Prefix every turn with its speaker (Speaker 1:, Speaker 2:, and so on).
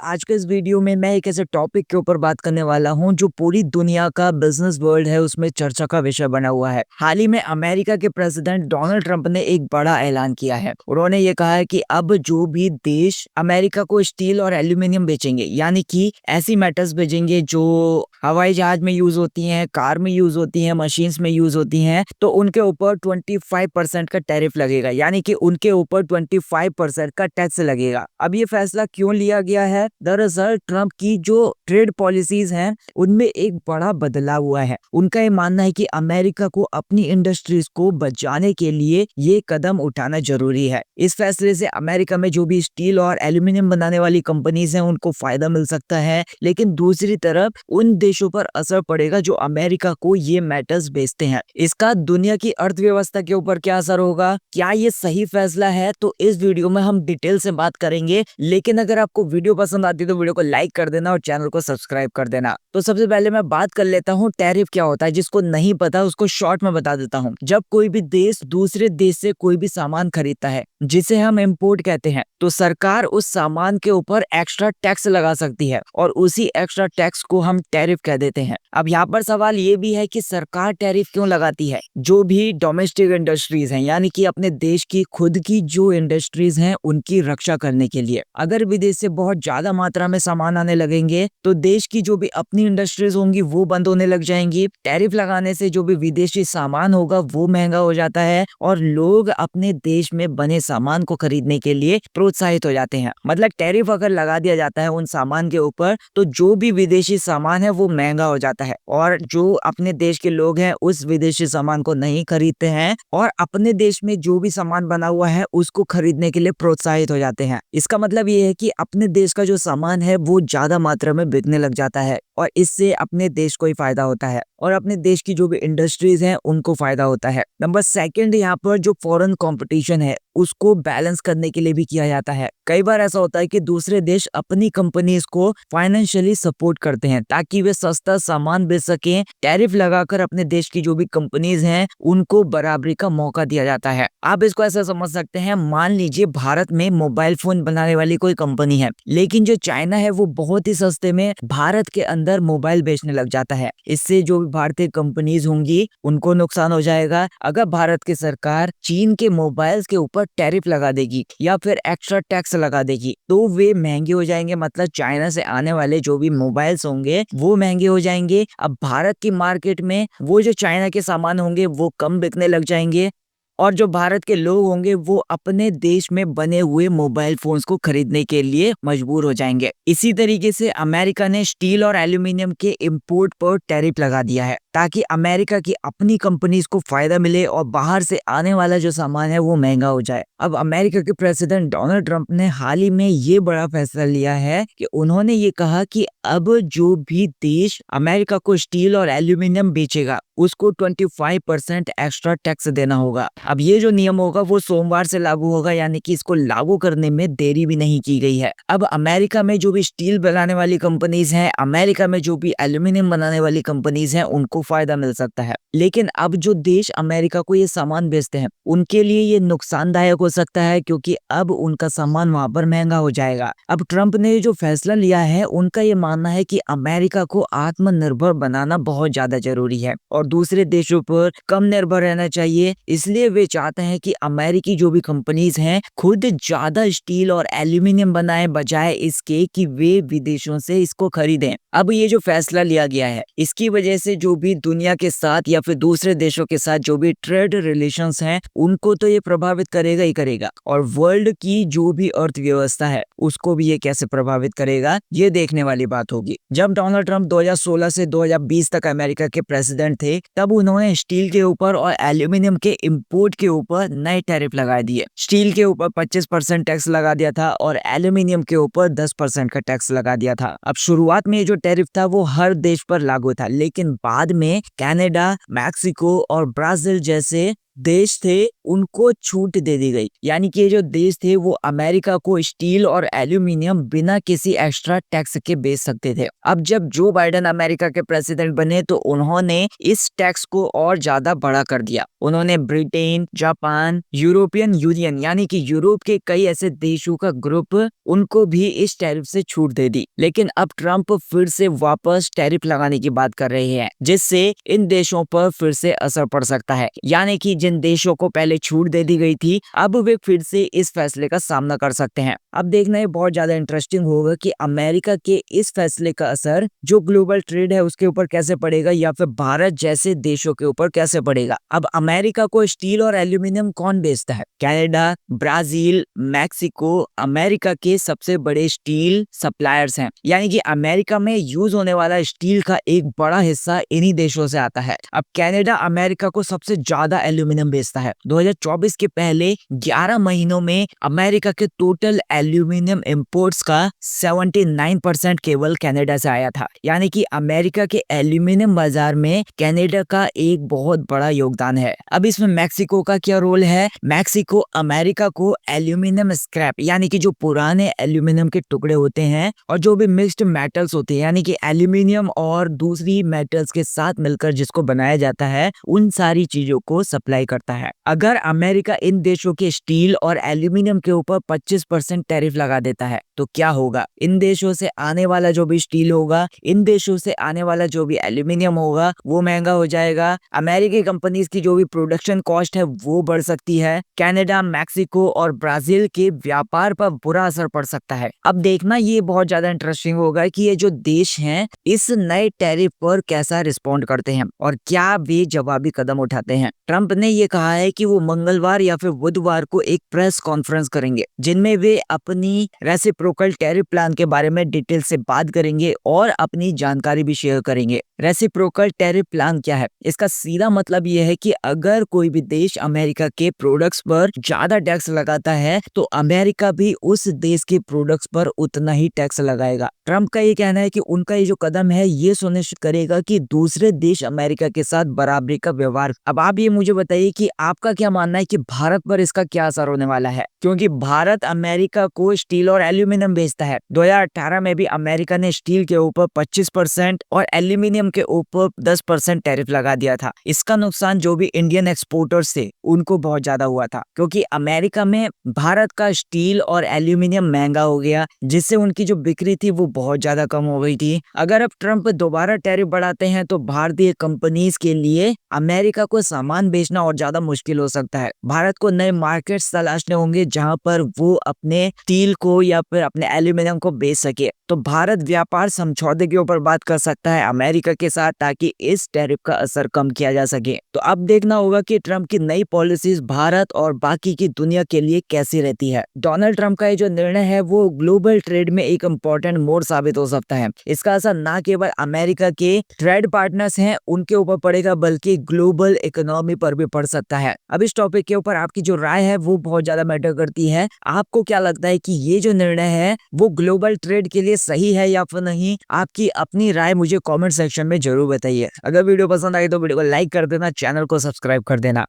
Speaker 1: आज के इस वीडियो में मैं एक ऐसे टॉपिक के ऊपर बात करने वाला हूं जो पूरी दुनिया का बिजनेस वर्ल्ड है उसमें चर्चा का विषय बना हुआ है। हाल ही में अमेरिका के प्रेसिडेंट डोनाल्ड ट्रंप ने एक बड़ा ऐलान किया है। उन्होंने ये कहा है कि अब जो भी देश अमेरिका को स्टील और एल्यूमिनियम बेचेंगे, यानी कि ऐसी मेटल्स बेचेंगे जो हवाई जहाज में यूज होती हैं, कार में यूज होती हैं, मशीन्स में यूज होती हैं, तो उनके ऊपर 25% का टैरिफ लगेगा, यानी कि उनके ऊपर 25% का टैक्स लगेगा। अब ये फैसला क्यों लिया गया है? दरअसल ट्रंप की जो ट्रेड पॉलिसीज हैं उनमें एक बड़ा बदलाव हुआ है। उनका ये मानना है कि अमेरिका को अपनी इंडस्ट्रीज को बचाने के लिए ये कदम उठाना जरूरी है। इस फैसले से अमेरिका में जो भी स्टील और एल्यूमिनियम बनाने वाली कंपनीज हैं उनको फायदा मिल सकता है, लेकिन दूसरी तरफ उन देशों पर असर पड़ेगा जो अमेरिका को ये मेटल्स बेचते हैं। इसका दुनिया की अर्थव्यवस्था के ऊपर क्या असर होगा, क्या ये सही फैसला है, तो इस वीडियो में हम डिटेल से बात करेंगे। लेकिन अगर आपको वीडियो पसंद आती है तो वीडियो को लाइक कर देना और चैनल को सब्सक्राइब कर देना। तो सबसे पहले मैं बात कर लेता हूँ टैरिफ क्या होता है। जिसको नहीं पता उसको शॉर्ट में बता देता हूँ। जब कोई भी देश दूसरे देश से कोई भी सामान खरीदता है जिसे हम इम्पोर्ट कहते हैं, तो सरकार उस सामान के ऊपर एक्स्ट्रा टैक्स लगा सकती है और उसी एक्स्ट्रा टैक्स को हम टैरिफ कह देते हैं। अब यहाँ पर सवाल ये भी है कि सरकार टैरिफ क्यों लगाती है? जो भी डोमेस्टिक इंडस्ट्रीज हैं, यानी कि अपने देश की खुद की जो इंडस्ट्रीज हैं उनकी रक्षा करने के लिए। अगर विदेश से बहुत ज्यादा मात्रा में सामान आने लगेंगे तो देश की जो भी अपनी इंडस्ट्रीज होंगी वो बंद होने लग जाएंगी। टैरिफ लगाने से जो भी विदेशी सामान होगा वो महंगा हो जाता है और लोग अपने देश में बने सामान को खरीदने के लिए प्रोत्साहित हो जाते हैं। मतलब टैरिफ अगर लगा दिया जाता है उन सामान के ऊपर तो जो भी विदेशी सामान है वो महंगा हो जाता है और जो अपने देश के लोग हैं उस विदेशी सामान को नहीं खरीदते हैं और अपने देश में जो भी सामान बना हुआ है उसको खरीदने के लिए प्रोत्साहित हो जाते हैं। इसका मतलब ये है कि अपने देश का जो सामान है वो ज्यादा मात्रा में बिकने लग जाता है और इससे अपने देश को ही फायदा होता है और अपने देश की जो भी इंडस्ट्रीज हैं उनको फायदा होता है। नंबर सेकंड, यहाँ पर जो फॉरेन कंपटीशन है उसको बैलेंस करने के लिए भी किया जाता है। कई बार ऐसा होता है कि दूसरे देश अपनी कंपनीज को फाइनेंशियली सपोर्ट करते हैं ताकि वे सस्ता सामान बेच सकें। टैरिफ लगाकर अपने देश की जो भी कंपनीज हैं उनको बराबरी का मौका दिया जाता है। आप इसको ऐसा समझ सकते हैं, मान लीजिए भारत में मोबाइल फोन बनाने वाली कोई कंपनी है, लेकिन जो चाइना है वो बहुत ही सस्ते में भारत के अंदर मोबाइल बेचने लग जाता है। इससे जो भी भारतीय कंपनीज होंगी उनको नुकसान हो जाएगा। अगर भारत की सरकार चीन के मोबाइल्स के ऊपर टैरिफ लगा देगी या फिर एक्स्ट्रा टैक्स लगा देगी तो वे महंगे हो जाएंगे। मतलब चाइना से आने वाले जो भी मोबाइल्स होंगे वो महंगे हो जाएंगे। अब भारत की मार्केट में वो जो चाइना के सामान होंगे वो कम बिकने लग जाएंगे और जो भारत के लोग होंगे वो अपने देश में बने हुए मोबाइल फोन्स को खरीदने के लिए मजबूर हो जाएंगे। इसी तरीके से अमेरिका ने स्टील और एल्यूमिनियम के इंपोर्ट पर टैरिफ लगा दिया है ताकि अमेरिका की अपनी कंपनीज को फायदा मिले और बाहर से आने वाला जो सामान है वो महंगा हो जाए। अब अमेरिका के प्रेसिडेंट डोनाल्ड ट्रंप ने हाल ही में ये बड़ा फैसला लिया है कि उन्होंने ये कहा कि अब जो भी देश अमेरिका को स्टील और एल्यूमिनियम बेचेगा उसको 25% एक्स्ट्रा टैक्स देना होगा। अब ये जो नियम होगा वो सोमवार से लागू होगा, यानी कि इसको लागू करने में देरी भी नहीं की गई है। अब अमेरिका में जो भी स्टील बनाने वाली कंपनीज हैं, अमेरिका में जो भी एल्यूमिनियम बनाने वाली कंपनीज हैं उनको फायदा मिल सकता है, लेकिन अब जो देश अमेरिका को ये सामान बेचते हैं उनके लिए ये नुकसानदायक हो सकता है क्योंकि अब उनका सामान वहां पर महंगा हो जाएगा। अब ट्रंप ने जो फैसला लिया है उनका ये मानना है कि अमेरिका को आत्मनिर्भर बनाना बहुत ज्यादा जरूरी है और दूसरे देशों पर कम निर्भर रहना चाहिए। इसलिए वे चाहते हैं कि अमेरिकी जो भी कंपनीज हैं खुद ज्यादा स्टील और एल्यूमिनियम बनाएं बजाय इसके कि वे विदेशों से इसको खरीदें। अब ये जो फैसला लिया गया है इसकी वजह से जो भी दुनिया के साथ या फिर दूसरे देशों के साथ जो भी ट्रेड रिलेशंस हैं उनको तो ये प्रभावित करेगा ही करेगा और वर्ल्ड की जो भी अर्थव्यवस्था है उसको भी ये कैसे प्रभावित करेगा ये देखने वाली बात होगी। जब डोनाल्ड ट्रंप 2016 से 2020 तक अमेरिका के प्रेसिडेंट थे तब उन्होंने स्टील के ऊपर और एल्यूमिनियम के इंपोर्ट के ऊपर नए टैरिफ लगा दिए। स्टील के ऊपर 25% टैक्स लगा दिया था और एल्यूमिनियम के ऊपर 10% का टैक्स लगा दिया था। अब शुरुआत में ये जो टैरिफ था वो हर देश पर लागू था, लेकिन बाद में कनाडा, मैक्सिको और ब्राजील जैसे देश थे उनको छूट दे दी गई, यानी कि जो देश थे वो अमेरिका को स्टील और एल्यूमिनियम बिना किसी एक्स्ट्रा टैक्स के बेच सकते थे। अब जब जो बाइडेन अमेरिका के प्रेसिडेंट बने तो उन्होंने इस टैक्स को और ज्यादा बड़ा कर दिया। उन्होंने ब्रिटेन, जापान, यूरोपियन यूनियन यानी कि यूरोप के कई ऐसे देशों का ग्रुप उनको भी इस टैरिफ से छूट दे दी। लेकिन अब ट्रंप फिर से वापस टैरिफ लगाने की बात कर रहे हैं, जिससे इन देशों पर फिर से असर पड़ सकता है। यानी कि जिन देशों को पहले छूट दे दी गई थी अब वे फिर से इस फैसले का सामना कर सकते हैं। अब देखना ये बहुत ज्यादा इंटरेस्टिंग होगा कि अमेरिका के इस फैसले का असर जो ग्लोबल ट्रेड है उसके ऊपर कैसे पड़ेगा, या फिर भारत जैसे देशों के ऊपर कैसे पड़ेगा। अब अमेरिका को स्टील और एल्यूमिनियम कौन बेचता है? कनाडा, ब्राजील, मैक्सिको अमेरिका के सबसे बड़े स्टील सप्लायर्स हैं। यानी कि अमेरिका में यूज होने वाला स्टील का एक बड़ा हिस्सा इन्हीं देशों से आता है। अब कनाडा अमेरिका को सबसे ज्यादा एल्यूमिनियम बेचता है। 2024 के पहले 11 महीनों में अमेरिका के टोटल एल्यूमिनियम इंपोर्ट्स का 79% केवल कनाडा से आया था। यानी कि अमेरिका के एल्यूमिनियम बाजार में कनाडा का एक बहुत बड़ा योगदान है। अब इसमें मैक्सिको का क्या रोल है? मैक्सिको अमेरिका को एल्यूमिनियम स्क्रैप यानी कि जो पुराने एल्यूमिनियम के टुकड़े होते हैं और जो भी मिक्स्ड मेटल्स होते हैं यानी कि एल्यूमिनियम और दूसरी मेटल्स के साथ मिलकर जिसको बनाया जाता है, उन सारी चीजों को सप्लाई करता है। अगर अमेरिका इन देशों के स्टील और एल्यूमिनियम के ऊपर 25% टैरिफ लगा देता है तो क्या होगा? इन देशों से आने वाला जो भी स्टील होगा, इन देशों से आने वाला जो भी एल्यूमिनियम होगा वो महंगा हो जाएगा। अमेरिकी कंपनीज की जो भी प्रोडक्शन कॉस्ट है वो बढ़ सकती है। कनाडा, मैक्सिको और ब्राजील के व्यापार पर बुरा असर पड़ सकता है। अब देखना ये बहुत ज्यादा इंटरेस्टिंग होगा कि ये जो देश हैं इस नए टैरिफ पर कैसा रिस्पॉन्ड करते हैं और क्या वे जवाबी कदम उठाते हैं। ट्रंप ने ये कहा है कि वो मंगलवार या फिर बुधवार को एक प्रेस कॉन्फ्रेंस करेंगे जिनमें वे अपनी रेसिप्रोकल टैरिफ प्लान के बारे में डिटेल से बात करेंगे और अपनी जानकारी भी शेयर करेंगे। रेसिप्रोकल टैरिफ प्लान क्या है? इसका सीधा मतलब यह है कि अगर कोई भी देश अमेरिका के प्रोडक्ट्स पर ज्यादा टैक्स लगाता है तो अमेरिका भी उस देश के प्रोडक्ट्स पर उतना ही टैक्स लगाएगा। ट्रंप का ये कहना है कि उनका ये जो कदम है ये सुनिश्चित करेगा कि दूसरे देश अमेरिका के साथ बराबरी का व्यवहार। अब आप ये मुझे बताइए कि आपका क्या मानना है कि भारत पर इसका क्या असर होने वाला है, क्योंकि भारत अमेरिका को स्टील और एल्यूमिनियम बेचता है। 2018 में भी अमेरिका ने स्टील के ऊपर 25% और एल्यूमिनियम के ऊपर 10% टैरिफ लगा दिया था। इसका नुकसान जो भी इंडियन एक्सपोर्टर्स थे उनको बहुत ज्यादा हुआ था, क्योंकि अमेरिका में भारत का स्टील और एल्यूमिनियम महंगा हो गया, जिससे उनकी जो बिक्री थी वो बहुत ज्यादा कम हो गई थी। अगर अब ट्रंप दोबारा टैरिफ बढ़ाते हैं तो भारतीय कंपनीज के लिए अमेरिका को सामान बेचना और ज्यादा मुश्किल हो सकता है। भारत को नए मार्केट्स तलाशने होंगे जहां पर वो अपने स्टील को या फिर अपने एल्यूमिनियम को बेच सके। तो भारत व्यापार समझौते के ऊपर बात कर सकता है अमेरिका के साथ ताकि इस टैरिफ का असर कम किया जा सके। तो अब देखना होगा कि ट्रंप की नई पॉलिसीज भारत और बाकी की दुनिया के लिए कैसी रहती है। डोनाल्ड ट्रंप का ये जो निर्णय है वो ग्लोबल ट्रेड में एक इम्पोर्टेंट मोड़ साबित हो सकता है। इसका असर न केवल अमेरिका के ट्रेड पार्टनर्स हैं उनके ऊपर पड़ेगा बल्कि ग्लोबल इकोनॉमी पर भी पड़ सकता है। अब इस टॉपिक के ऊपर आपकी जो राय है वो बहुत ज्यादा मैटर करती है। आपको क्या लगता है कि ये जो निर्णय है वो ग्लोबल ट्रेड के लिए सही है या फिर नहीं? आपकी अपनी राय मुझे कमेंट सेक्शन में जरूर बताइए। अगर वीडियो पसंद आई तो वीडियो को लाइक कर देना, चैनल को सब्सक्राइब कर देना।